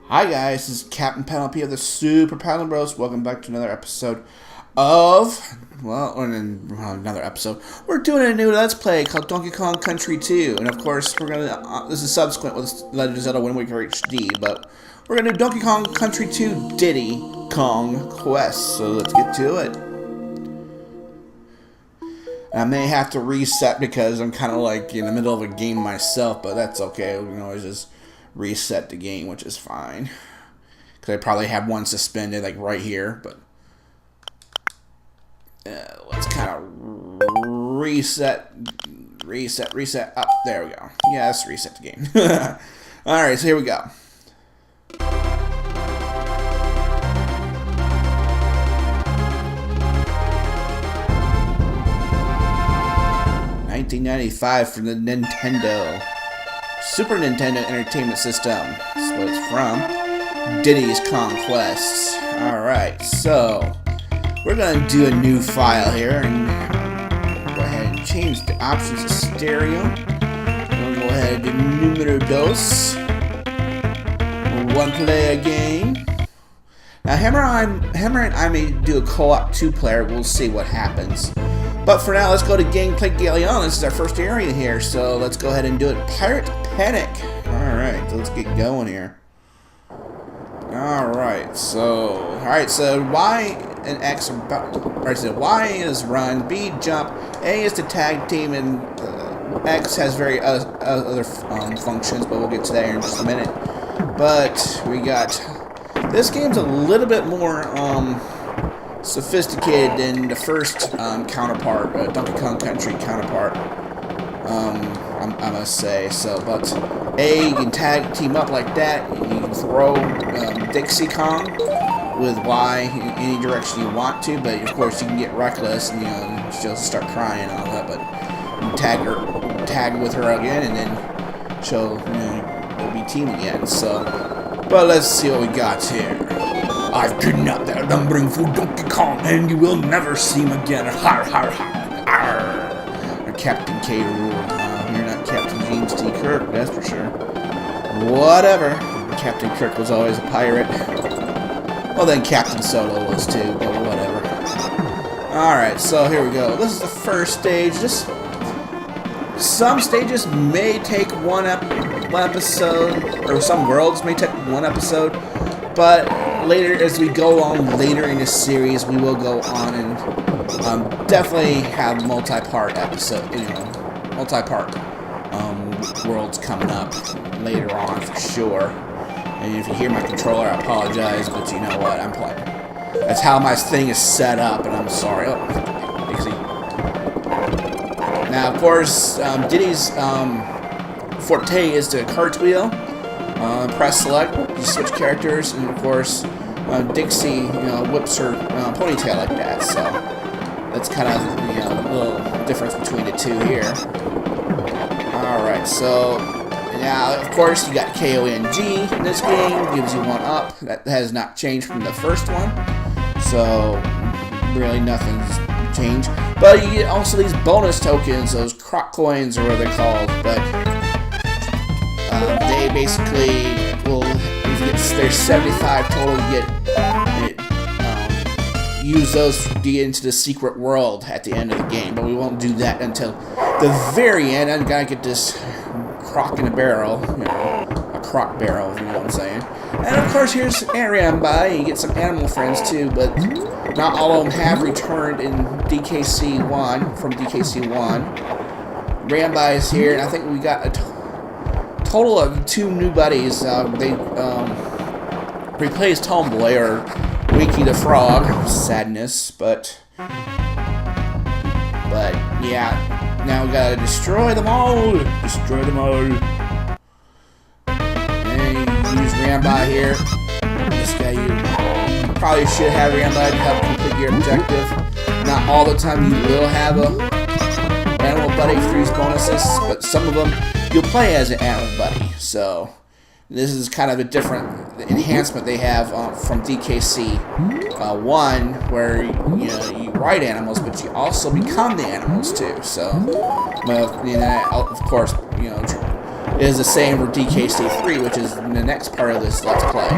Hi guys, this is Captain Penelope of the Super Paddle Bros. Welcome back to another episode of, another episode. We're doing a new Let's Play called Donkey Kong Country 2. And of course, we're going to, this is subsequent with Legend of Zelda Wind Waker HD, but we're going to do Donkey Kong Country 2 Diddy Kong Quest. So let's get to it. I may have to reset because I'm kind of like in the middle of a game myself, but that's okay. We can always just reset the game, which is fine. Because I probably have one suspended like right here, but let's kind of reset. Up, there we go. Yeah, let's reset the game. Alright, so here we go. 1995 from the Super Nintendo Entertainment System. That's what it's from. Diddy's Kong Quests. Alright, so we're going to do a new file here and go ahead and change the options to stereo. We'll go ahead and do numero dos. One player game. Now, Hammer and I may do a co-op two-player. We'll see what happens. But for now, let's go to Gangplank Galleon. This is our first area here, so let's go ahead and do it. Pirate Panic. Alright, so let's get going here. Alright, so Y and X are so Y is run, B jump, A is to tag team, and X has very other functions, but we'll get to that here in just a minute. But we got, this game's a little bit more sophisticated than the first counterpart, Donkey Kong Country counterpart, I must say. So, but A, you can tag team up like that. You can throw Dixie Kong with Y in any direction you want to, but of course you can get reckless and she'll start crying and all that. But you tag with her again, and then she'll they'll be team again. So, but let's see what we got here. I've kidnapped that lumbering fool Donkey Kong, and you will never see him again. Har har har. Arr. Captain K. ruled. You're not Captain James T. Kirk, that's for sure. Whatever. Captain Kirk was always a pirate. Well, then Captain Solo was too, but whatever. Alright, so here we go. This is the first stage. Some stages may take one episode, or some worlds may take one episode, but later, as we go on later in this series, we will go on and definitely have multi-part worlds coming up later on for sure. And if you hear my controller, I apologize, but you know what? I'm playing. That's how my thing is set up, and I'm sorry. Oh, easy. Now, of course, Diddy's forte is the cartwheel. Press select, you switch characters, and of course, Dixie, whips her ponytail like that. So that's kind of a little difference between the two here. All right, so now of course you got KONG in this game, gives you one up. That has not changed from the first one, so really nothing's changed. But you get also these bonus tokens, those croc coins or what they're called, but. They basically will, if you get, there's 75 total, you get, use those to get into the secret world at the end of the game, but we won't do that until the very end. I'm gonna get this croc in a barrel, a croc barrel, if you know what I'm saying. And of course, here's Rambai. You get some animal friends too, but not all of them have returned in DKC1, from DKC1. Rambai is here, and I think we got a total of 2 new buddies. They replaced Homeboy or Wiki the Frog. Sadness, but yeah. Now we gotta destroy them all. Destroy them all. And you use Rambai here. This guy, you probably should have Rambai to help complete your objective. Not all the time you will have a animal buddy for these bonuses, but some of them you'll play as an animal buddy. So this is kind of a different enhancement they have from DKC1, where you ride animals, but you also become the animals too. So, of course, is the same for DKC3, which is the next part of this Let's Play.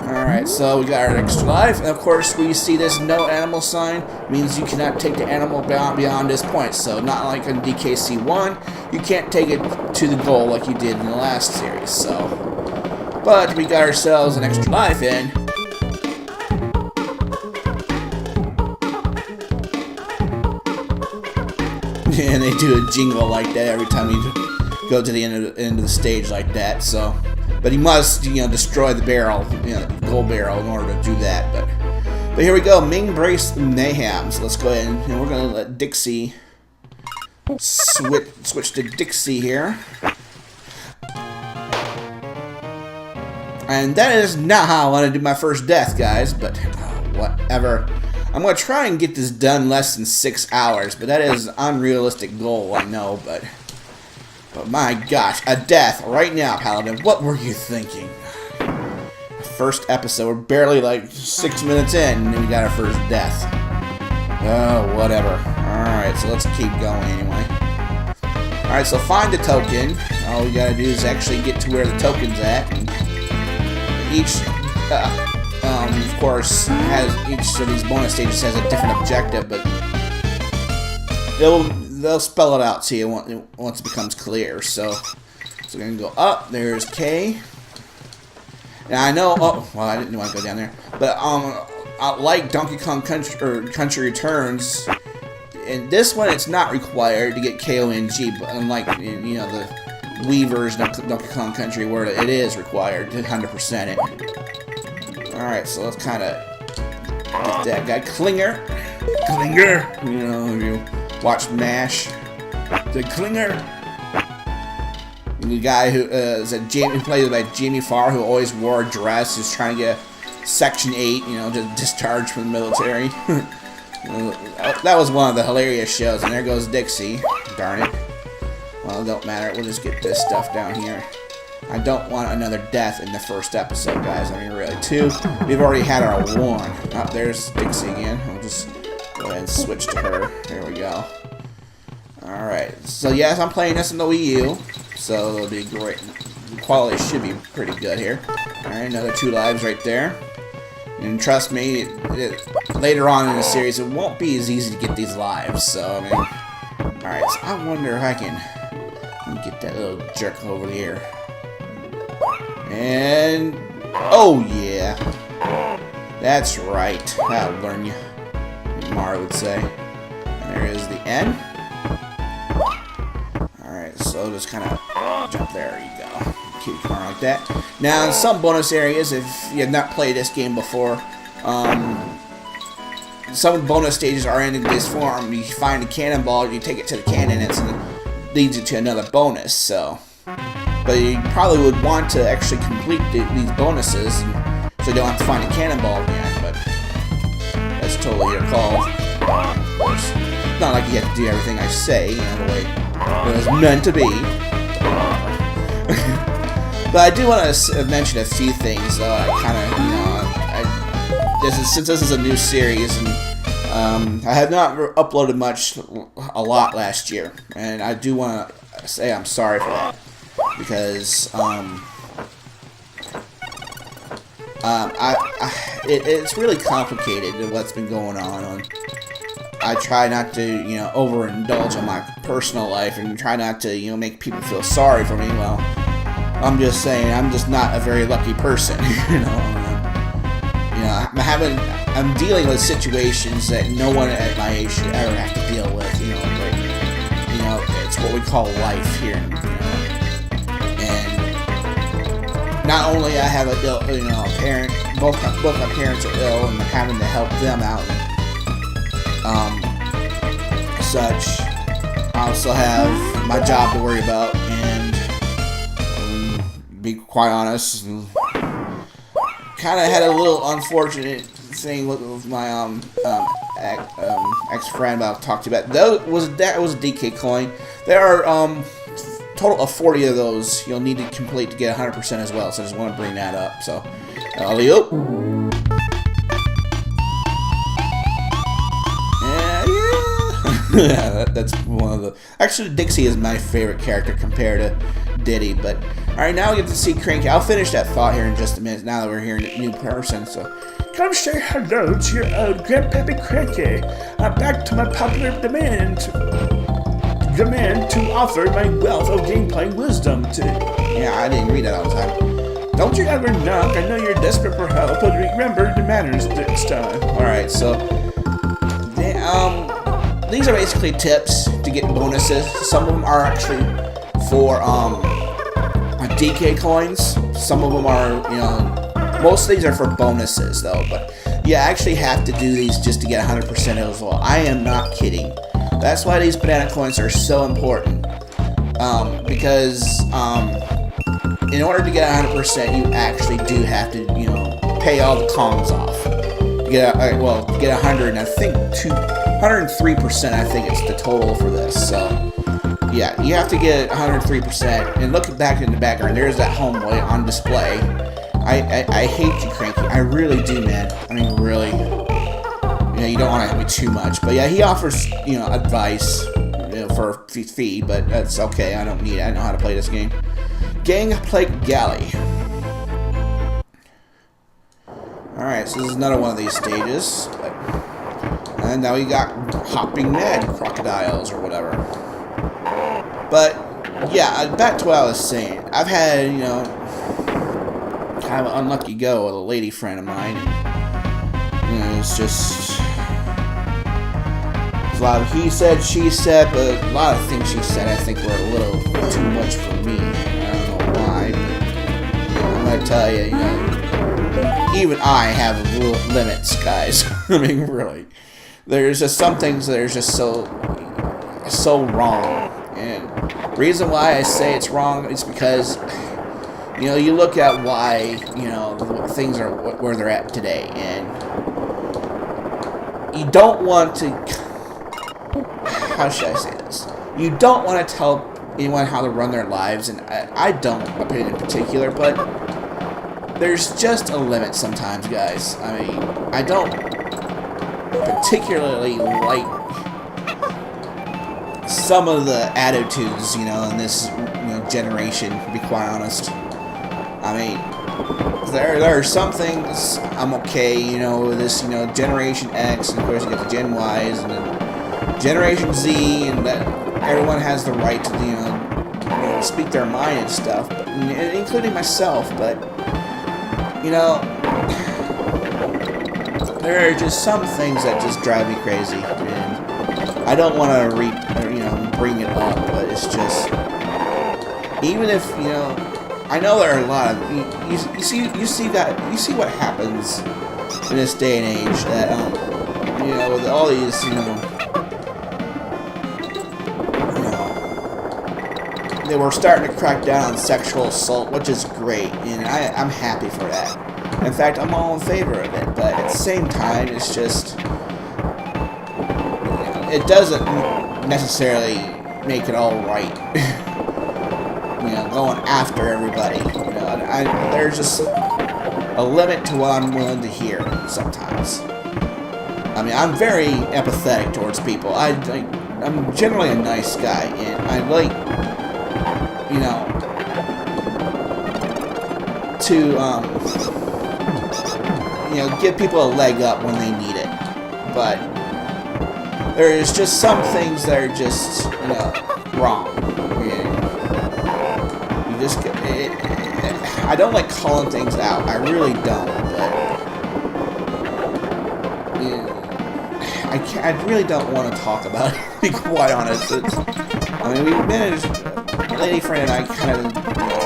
Alright, so we got our extra life, and of course we see this no animal sign, means you cannot take the animal beyond this point, so not like in DKC1, you can't take it to the goal like you did in the last series, so. But we got ourselves an extra life in. And they do a jingle like that every time you go to the end of the stage like that, so. But he must, destroy the barrel, the gold barrel in order to do that. But here we go, Ming Brace Mayhem. So let's go ahead and we're gonna let Dixie switch to Dixie here. And that is not how I want to do my first death, guys. But whatever. I'm gonna try and get this done less than 6 hours, but that is an unrealistic goal, I know. But my gosh, a death right now, Paladin. What were you thinking? First episode, we're barely like 6 minutes in, and we got our first death. Oh, whatever. Alright, so let's keep going anyway. Alright, so find the token. All we gotta do is actually get to where the token's at. And each, of course, each of these bonus stages has a different objective, but they'll spell it out to you once it becomes clear. So we're gonna go up. There's K. Now I know. Oh, well, I didn't want to go down there. But like Donkey Kong Country Returns, in this one it's not required to get KONG, but unlike the Wii version of Donkey Kong Country, where it is required to 100% it. All right, so let's kind of get that guy Klinger. If you watch MASH, the Klinger, the guy who who played by Jamie Farr, who always wore a dress, who's trying to get Section 8, to discharge from the military. That was one of the hilarious shows. And there goes Dixie. Darn it. Well, it don't matter. We'll just get this stuff down here. I don't want another death in the first episode, guys. I mean, really, 2. We've already had our 1. Oh, there's Dixie again. We'll just go ahead and switch to her. There we go. Alright. So, yes, I'm playing this in the Wii U. So, it'll be great. The quality should be pretty good here. Alright, another 2 lives right there. And trust me, later on in the series, it won't be as easy to get these lives. So, I mean... Alright, so I wonder if I can... Let me get that little jerk over here. And... Oh, yeah. That's right. That'll learn you. Mario would say. And there is the N. Alright, so just kind of jump there. You go. Keep going like that. Now, in some bonus areas, if you have not played this game before, some bonus stages are in this form. You find a cannonball, you take it to the cannon, and it leads you to another bonus. So, but you probably would want to actually complete these bonuses, so you don't have to find a cannonball again. But that's totally your call. Of course, not like you have to do everything I say, the way it was meant to be. But I do want to mention a few things, though. I kind of, since this is a new series, and I have not uploaded a lot last year, and I do want to say I'm sorry for that, because it's really complicated what's been going on. I try not to, overindulge on my personal life, and try not to, make people feel sorry for me. Well, I'm just saying, I'm just not a very lucky person, I'm dealing with situations that no one at my age should ever have to deal with, it's what we call life here, and not only I have a ill, a parent, both my parents are ill, and I'm having to help them out, such. I also have my job to worry about, and be quite honest, kind of had a little unfortunate thing with my ex-friend I've talked to about. That was a DK coin. There are total of 40 of those you'll need to complete to get 100% as well. So I just want to bring that up. So, alley-oop. Yeah. Yeah, that's one of the... Actually, Dixie is my favorite character compared to Diddy, but... Alright, now we get to see Cranky. I'll finish that thought here in just a minute, now that we're hearing a new person, so... Come say hello to your old Grandpappy Cranky. I'm back to my popular demand to offer my wealth of Gangplank wisdom to... Yeah, I didn't read that all the time. Don't you ever knock, I know you're desperate for help, but remember the manners this time. Alright, so... These are basically tips to get bonuses. Some of them are actually for, DK coins. Some of them are, you know... Most of these are for bonuses, though, but... You actually have to do these just to get 100% as well. I am not kidding. That's why these banana coins are so important. Because, in order to get 100%, you actually do have to, you know, pay all the Kongs off. You get, you get 100, and I think 103%, I think it's the total for this, so... Yeah, you have to get 103%, and look back in the background, there's that homeboy on display. I hate you, Cranky. I really do, man. I mean, really. You know, you don't want to have me too much. But yeah, he offers, you know, advice, you know, for a fee, but that's okay. I don't need it. I know how to play this game. Gangplank Galleon. Alright, so this is another one of these stages. And now we got hopping mad crocodiles or whatever. But, yeah, back to what I was saying. I've had, you know, kind of an unlucky go with a lady friend of mine. You know, it's just a lot of he said, she said, but a lot of things she said I think were a little too much for me. I don't know why, but I'm gonna tell you, you know, even I have limits, guys. I mean, really. There's just some things that are just so wrong. And the reason why I say it's wrong is because, you know, you look at why, you know, things are where they're at today, and you don't want to, how should I say this? You don't want to tell anyone how to run their lives, and I don't, in particular, but there's just a limit sometimes, guys. I mean, I don't particularly like some of the attitudes, you know, in this, you know, generation, to be quite honest. I mean, there are some things I'm okay, you know, this, you know, Generation X, and of course you get the Gen Ys, and then Generation Z, and that everyone has the right to, you know, speak their mind and stuff, but, including myself, but, you know, there are just some things that just drive me crazy, and I don't want to bring it up, but it's just, even if, you know, I know there are a lot of you see what happens in this day and age, that you know, with all these, you know, they were starting to crack down on sexual assault, which is great, and I'm happy for that. In fact, I'm all in favor of it, but at the same time, it's just, you know, it doesn't necessarily make it all right. You know, going after everybody. You know, there's just a limit to what I'm willing to hear sometimes. I mean, I'm very empathetic towards people. I'm generally a nice guy, and I like, you know, to, you know, give people a leg up when they need it. But there's just some things that are just, you know, wrong. Just I don't like calling things out. I really don't. But I really don't want to talk about it. To be quite honest, I mean, we managed. Lady friend and I kind of,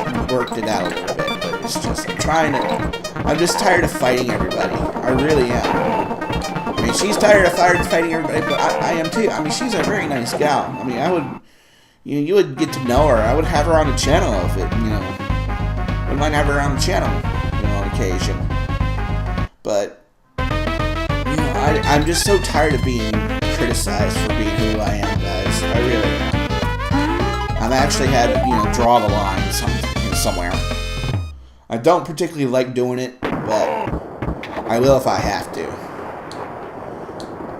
you know, worked it out a little bit, but it's just I'm just tired of fighting everybody. I really am. I mean, she's tired of fighting everybody, but I am too. I mean, she's a very nice gal. I mean, I would. You would get to know her. I would have her on the channel if it, you know, I might have her on the channel, you know, on occasion. But, you know, I'm just so tired of being criticized for being who I am, guys. I really am. I've actually had to, you know, draw the line somewhere. I don't particularly like doing it, but I will if I have to.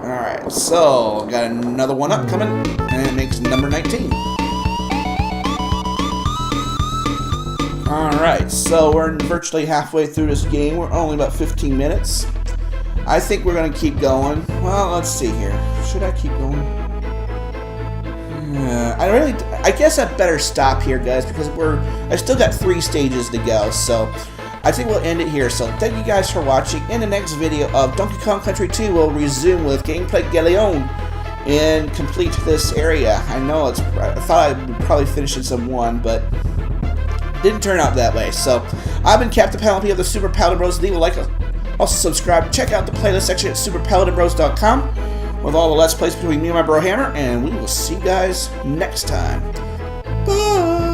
Alright, so got another one up coming, and it makes number 19. Alright, so we're virtually halfway through this game. We're only about 15 minutes. I think we're going to keep going. Well, let's see here. Should I keep going? I guess I'd better stop here, guys, because I still got 3 stages to go, so I think we'll end it here. So thank you guys for watching. In the next video of Donkey Kong Country 2, we'll resume with Gangplank Galleon and complete this area. I know I thought I would probably finish in some 1, but didn't turn out that way. So I've been Captain Paladin of the Super Paladin Bros. Leave a like, also subscribe. Check out the playlist section at superpaladinbros.com with all the Let's Plays between me and my bro Hammer, and we will see you guys next time. Bye!